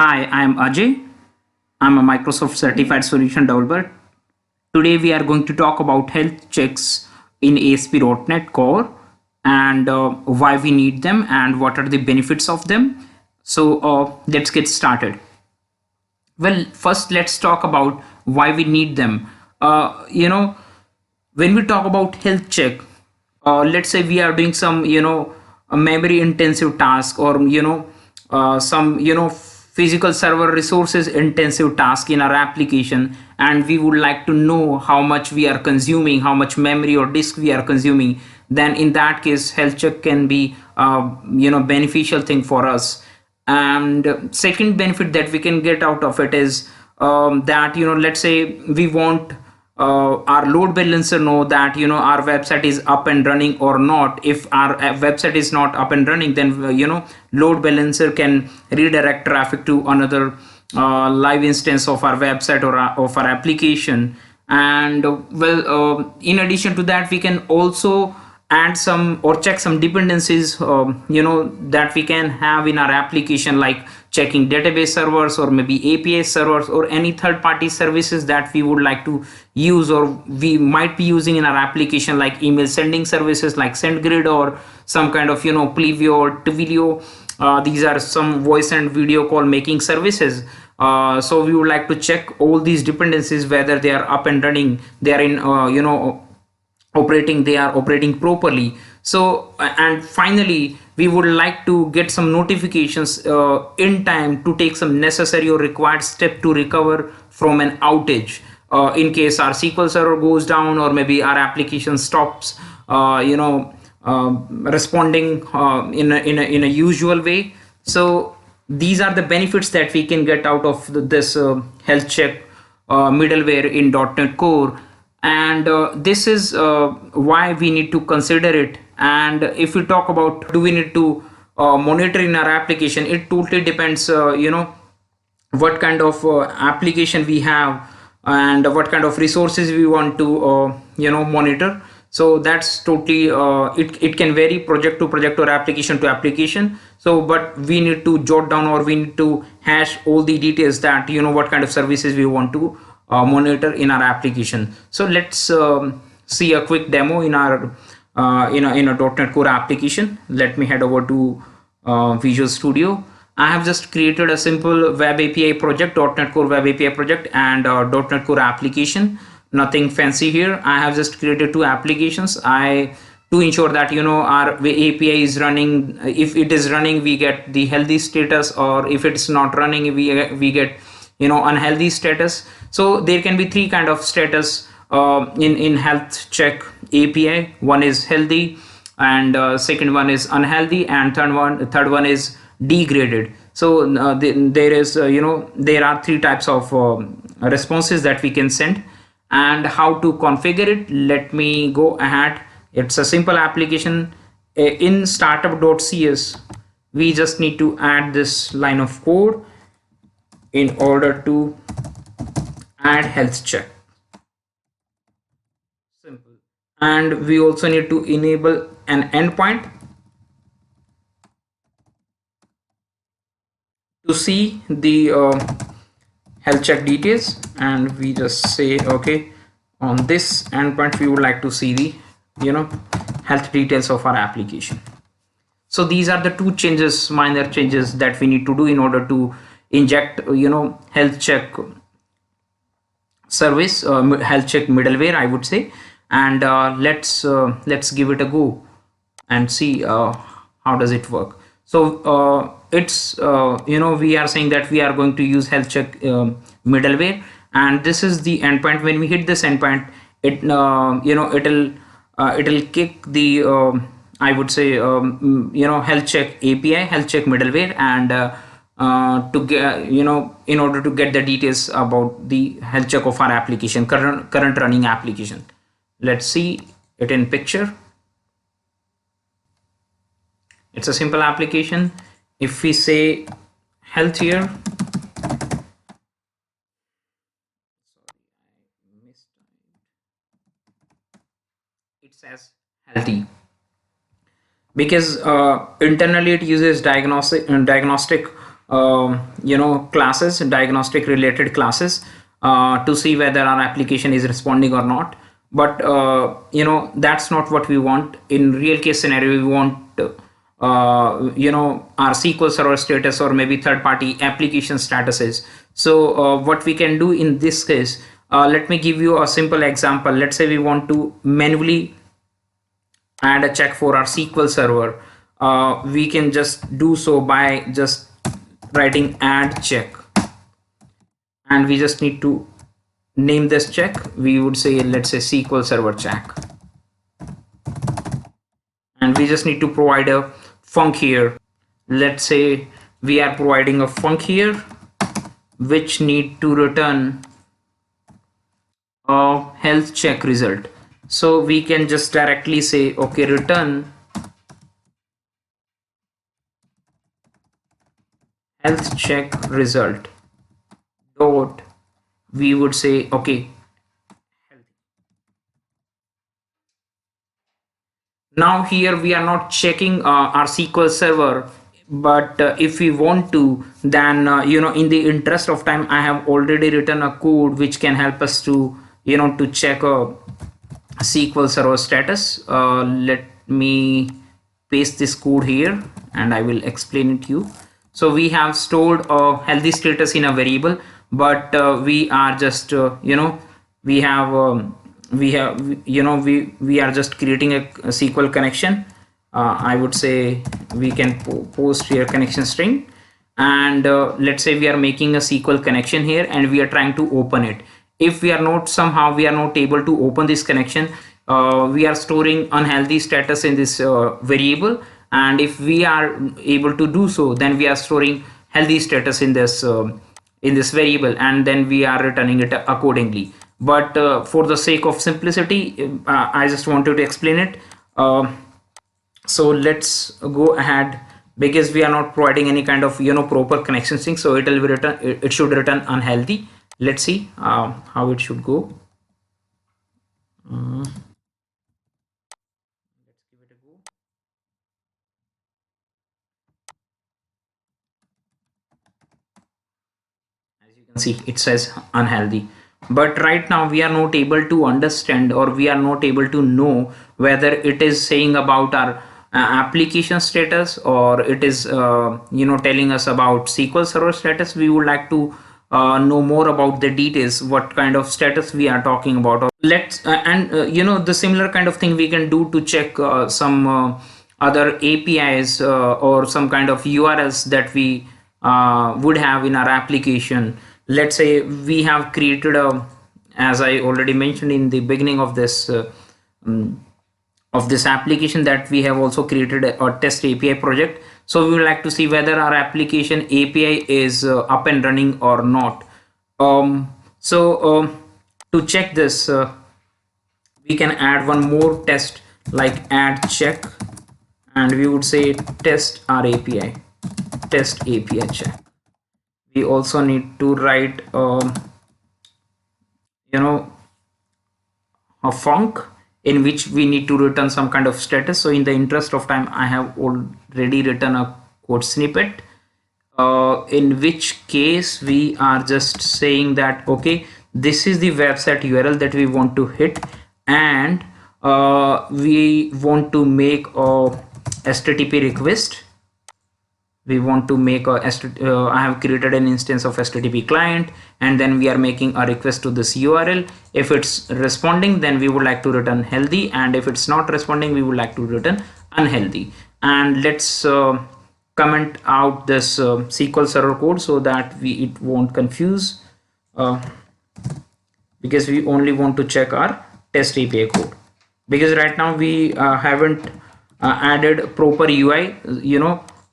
Hi, I am Ajay. I'm a Microsoft Certified Solution Developer. Today we are going to talk about health checks in ASP.NET Core and why we need them and what are the benefits of them. So let's get started. Well, first let's talk about why we need them. When we talk about health check, let's say we are doing some a memory intensive task, or some physical server resources intensive task in our application, and we would like to know how much we are consuming, how much memory or disk we are consuming. Then in that case health check can be beneficial thing for us. And second benefit that we can get out of it is that let's say we want our load balancer know that our website is up and running or not. If our website is not up and running, then load balancer can redirect traffic to another live instance of our website or of our application. And in addition to that, we can also add some or check some dependencies that we can have in our application, like checking database servers or maybe API servers or any third party services that we would like to use or we might be using in our application, like email sending services like SendGrid, or some kind of Plevio or Twilio. These are some voice and video call making services. So we would like to check all these dependencies, whether they are up and running, they are in operating, they are operating properly. So and finally we would like to get some notifications in time to take some necessary or required step to recover from an outage, in case our SQL server goes down, or maybe our application stops responding in a usual way. So these are the benefits that we can get out of this health check middleware in .NET Core. And this is why we need to consider it. And if we talk about do we need to monitor in our application, it totally depends what kind of application we have and what kind of resources we want to monitor. So that's totally it can vary project to project or application to application. So but we need to jot down, or we need to hash all the details that what kind of services we want to monitor in our application. So let's see a quick demo in our in a .NET Core application. Let me head over to Visual Studio. I have just created a simple web API project, .NET Core web API project, and .NET Core application. Nothing fancy here. I have just created two applications. To ensure that our API is running. If it is running, we get the healthy status, or if it's not running, we get unhealthy status. So there can be three kind of status in health check API. One is healthy, and second one is unhealthy, and third one is degraded. So there is there are three types of responses that we can send. And how to configure it, let me go ahead. It's a simple application. In startup.cs we just need to add this line of code in order to add health check. Simple. And we also need to enable an endpoint to see the health check details, and we just say okay, on this endpoint we would like to see the health details of our application. So these are the two changes, minor changes, that we need to do in order to inject health check service, health check middleware, I would say. And let's give it a go and see how does it work. So it's we are saying that we are going to use health check middleware, and this is the endpoint. When we hit this endpoint, it it'll kick the I would say health check API, health check middleware, and to get in order to get the details about the health check of our application, current running application. Let's see it in picture. It's a simple application. If we say health here, it says healthy, because internally it uses diagnostic classes, diagnostic related classes, to see whether our application is responding or not. But that's not what we want. In real case scenario, we want our SQL server status or maybe third party application statuses. So what we can do in this case, let me give you a simple example. Let's say we want to manually add a check for our SQL server. We can just do so by just writing add check, and we just need to name this check. We would say, let's say SQL server check, and we just need to provide a func here. Let's say we are providing a func here which need to return a health check result. So we can just directly say, okay, return health check result dot, we would say, okay, now here we are not checking our SQL server, but if we want to, then in the interest of time, I have already written a code which can help us to to check a SQL server status. Let me paste this code here and I will explain it to you. So we have stored a healthy status in a variable, but we are just we have we are just creating a SQL connection. I would say we can post here connection string, and let's say we are making a SQL connection here and we are trying to open it. If we are not somehow we are not able to open this connection, we are storing unhealthy status in this variable, and if we are able to do so, then we are storing healthy status in this variable, and then we are returning it accordingly. But for the sake of simplicity, I just wanted to explain it. So let's go ahead, because we are not providing any kind of proper connection string, so it will be return, it should return unhealthy. Let's see how it should go. Let's give it a go. As you can see, it says unhealthy, but right now we are not able to understand, or we are not able to know whether it is saying about our application status, or it is telling us about SQL server status. We would like to know more about the details, what kind of status we are talking about. Or let's the similar kind of thing we can do to check some other APIs or some kind of URLs that we would have in our application. Let's say we have created a, as I already mentioned in the beginning of this application, that we have also created a test API project. So we would like to see whether our application API is up and running or not. To check this, we can add one more test like add check, and we would say test our API, test API check. We also need to write a func in which we need to return some kind of status. So in the interest of time, I have already written a code snippet in which case we are just saying that, okay, this is the website URL that we want to hit, and we want to make a HTTP request. We want to make a I have created an instance of HTTP client, and then we are making a request to this URL. If it's responding, then we would like to return healthy, and if it's not responding, we would like to return unhealthy. And let's comment out this SQL server code so that it won't confuse, because we only want to check our test API code, because right now we haven't added proper UI,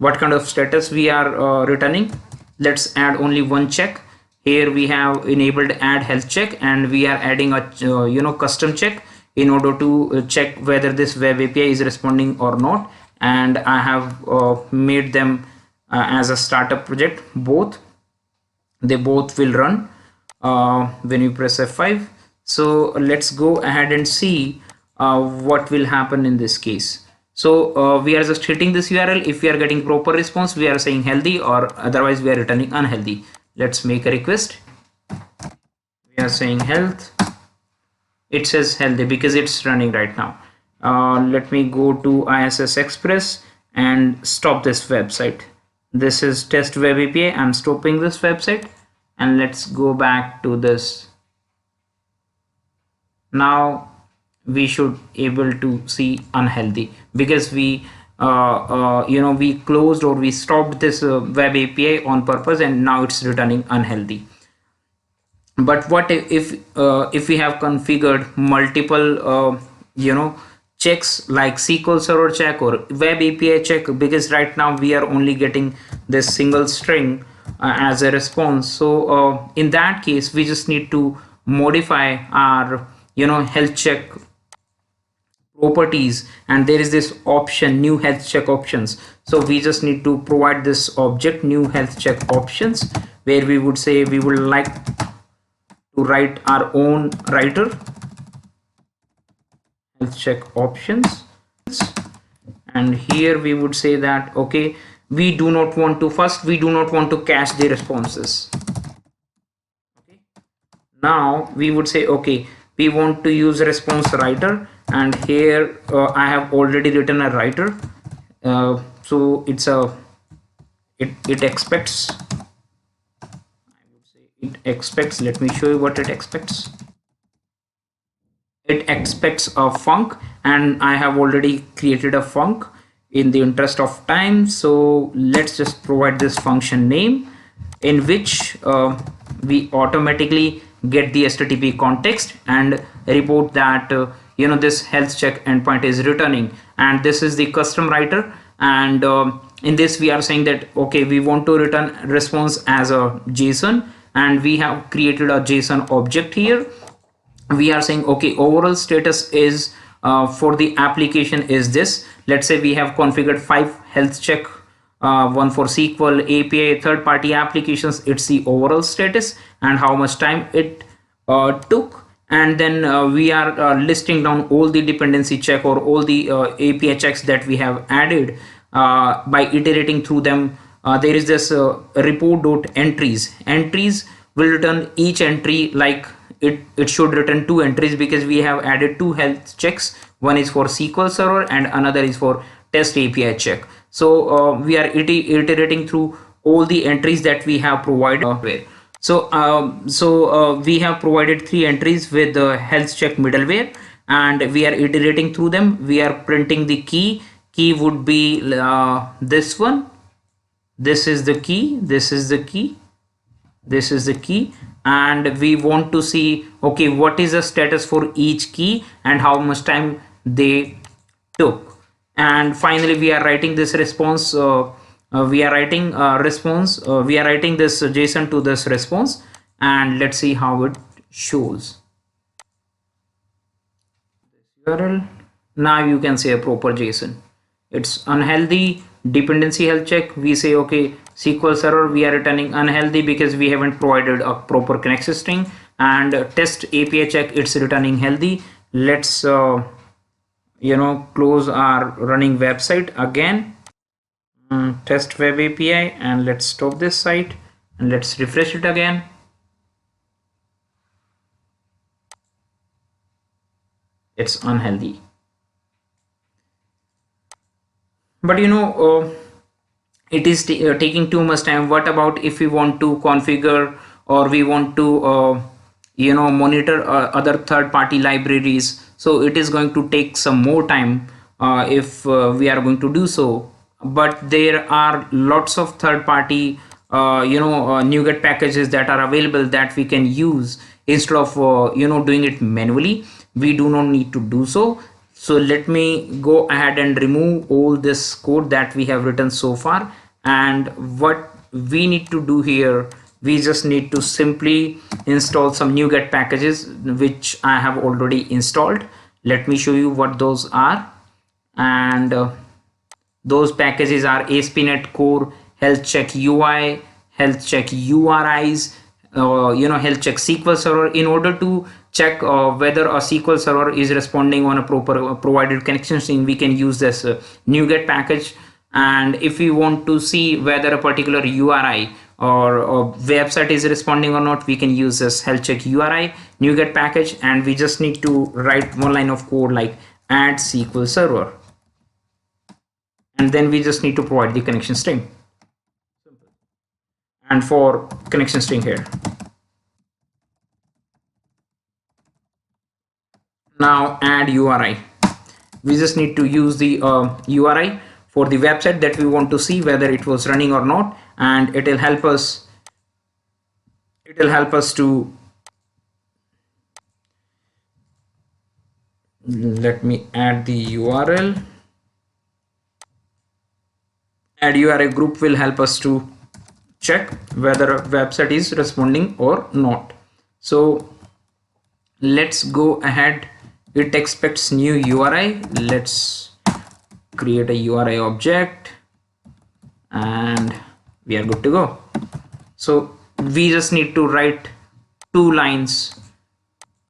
what kind of status we are returning. Let's add only one check. Here we have enabled add health check, and we are adding a custom check in order to check whether this web API is responding or not. And I have made them as a startup project. They both will run when you press F5. So let's go ahead and see what will happen in this case. So we are just hitting this URL. If we are getting proper response, we are saying healthy, or otherwise we are returning unhealthy. Let's make a request. We are saying health. It says healthy because it's running right now. Let me go to ISS Express and stop this website. This is test web API. I'm stopping this website, and let's go back to this. Now we should able to see unhealthy because we we closed or we stopped this web API on purpose, and now it's returning unhealthy. But what if we have configured multiple checks like SQL Server check or web API check, because right now we are only getting this single string as a response. So in that case we just need to modify our health check properties, and there is this option new health check options. So we just need to provide this object new health check options, where we would say we would like to write our own writer health check options, and here we would say that okay, we do not want to cache the responses. Okay, now we would say okay, we want to use response writer, and here I have already written a writer, so it expects, let me show you what it expects. It expects a func, and I have already created a func in the interest of time. So let's just provide this function name, in which we automatically get the HTTP context and report that this health check endpoint is returning, and this is the custom writer. And in this we are saying that okay, we want to return response as a JSON, and we have created a JSON object here. We are saying okay, overall status is for the application is this. Let's say we have configured 5 health check, one for SQL API third party applications. It's the overall status and how much time it took, and then we are listing down all the dependency check or all the API checks that we have added by iterating through them. There is this report.entries. Entries will return each entry like it should return 2 entries, because we have added 2 health checks. One is for SQL Server and another is for test API check. So we are iterating through all the entries that we have provided. So we have provided 3 entries with the health check middleware, and we are iterating through them. We are printing the key. Key would be this one. This is the key. This is the key. This is the key, and we want to see okay, what is the status for each key and how much time they took. And finally we are writing this response. We are writing this JSON to this response, and let's see how it shows. URL. Now you can say a proper JSON. It's unhealthy dependency health check. We say okay, SQL Server we are returning unhealthy because we haven't provided a proper connection string, and test API check it's returning healthy. Let's close our running website again, test web API, and let's stop this site and let's refresh it again. It's unhealthy. But it is taking too much time. What about if we want to configure or we want to monitor other third-party libraries? So it is going to take some more time if we are going to do so. But there are lots of third-party NuGet packages that are available that we can use instead of doing it manually. We do not need to do so. So let me go ahead and remove all this code that we have written so far. And what we need to do here, we just need to simply install some NuGet packages, which I have already installed. Let me show you what those are. And those packages are ASP.NET Core, Health Check UI, Health Check URIs, health check SQL server. In order to check whether a SQL server is responding on a proper provided connection string, we can use this NuGet package. And if we want to see whether a particular URI or website is responding or not, we can use this health check URI NuGet package, and we just need to write one line of code like add SQL server, and then we just need to provide the connection string. And for connection string here, now add URI. We just need to use the URI for the website that we want to see whether it was running or not, and it will help us to, let me add the URL. Add URI group will help us to check whether a website is responding or not. So let's go ahead. It expects new URI. Let's create a URI object and we are good to go. So we just need to write 2 lines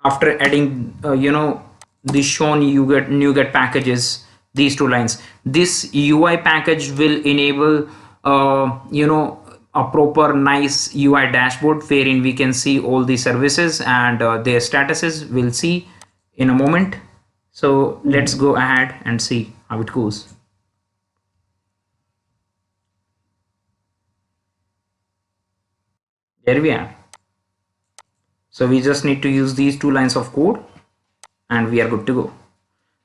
after adding the shown NuGet packages, these 2 lines. This UI package will enable a proper nice UI dashboard wherein we can see all the services and their statuses. We'll see in a moment. So let's go ahead and see how it goes. There we are. So we just need to use these 2 lines of code and we are good to go.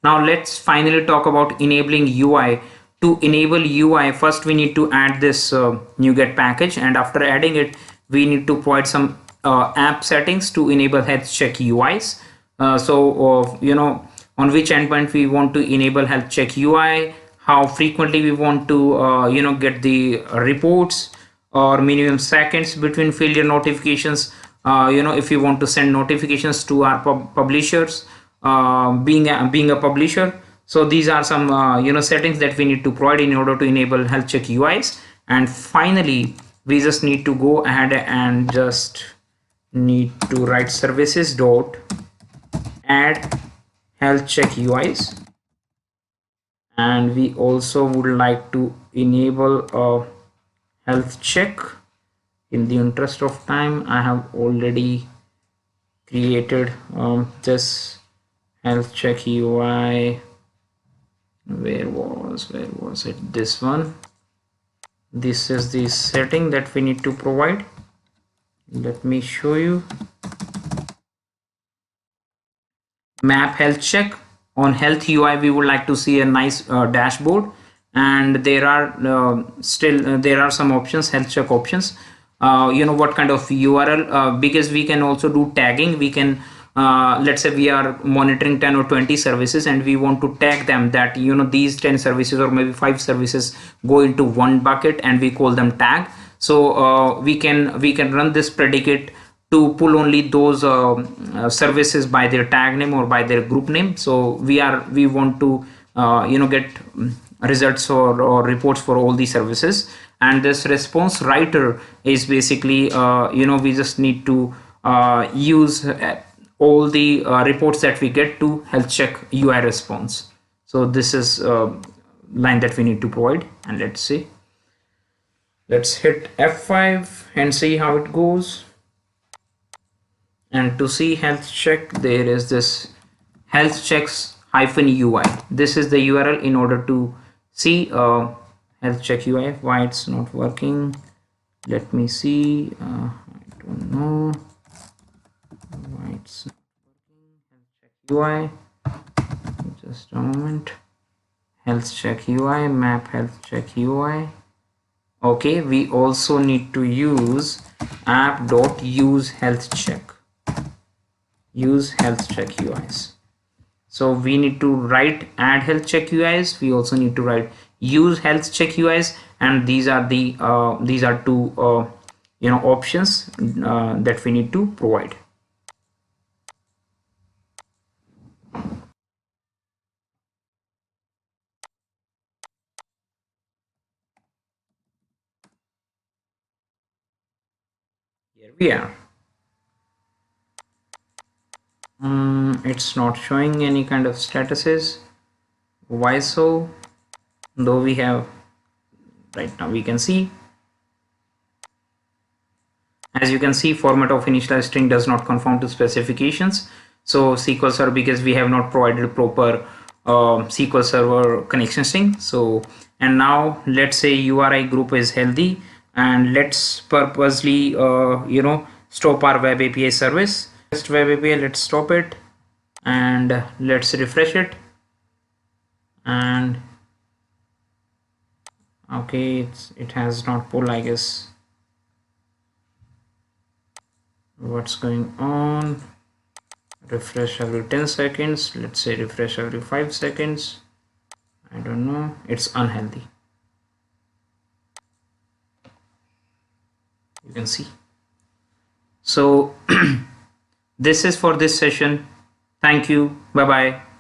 Now let's finally talk about enabling UI. To enable UI, first we need to add this NuGet package, and after adding it, we need to provide some app settings to enable health check UIs. On which endpoint we want to enable health check UI, how frequently we want to get the reports, or minimum seconds between failure notifications. If we want to send notifications to our publishers, being a publisher. So these are some settings that we need to provide in order to enable health check UIs. And finally, we just need to go ahead and just need to write services dot add health check UIs, and we also would like to enable a health check. In the interest of time, I have already created this health check UI. Where was it? This one. This is the setting that we need to provide. Let me show you. Map health check. On health UI, we would like to see a nice dashboard, and there are there are some options, health check options. What kind of URL, because we can also do tagging. We can let's say we are monitoring 10 or 20 services and we want to tag them that these 10 services or maybe 5 services go into one bucket, and we call them tag. So we can run this predicate to pull only those services by their tag name or by their group name. So we want to get results or reports for all these services. And this response writer is basically we just need to use all the reports that we get to health check UI response. So this is line that we need to provide, and let's see. Let's hit F5 and see how it goes. And to see health check, there is this health checks -UI. This is the URL in order to see health check UI. Why it's not working? Let me see. I don't know why it's not working. Health check UI. Just a moment. Health check UI, map health check UI. Okay, we also need to use app.use health check. Use health check UIs. So we need to write add health check UIs. We also need to write use health check UIs, and these are the two options that we need to provide. Here we are. It's not showing any kind of statuses. Why so? Though we have, right now we can see, as you can see, format of initialized string does not conform to specifications. So SQL Server, because we have not provided proper SQL Server connection string. So, and now let's say URI group is healthy, and let's purposely stop our web API service. Just web API, let's stop it, and let's refresh it. And okay, it has not pulled, I guess. What's going on? Refresh every 10 seconds. Let's say refresh every 5 seconds. I don't know. It's unhealthy. You can see. So this is for this session. Thank you. Bye bye.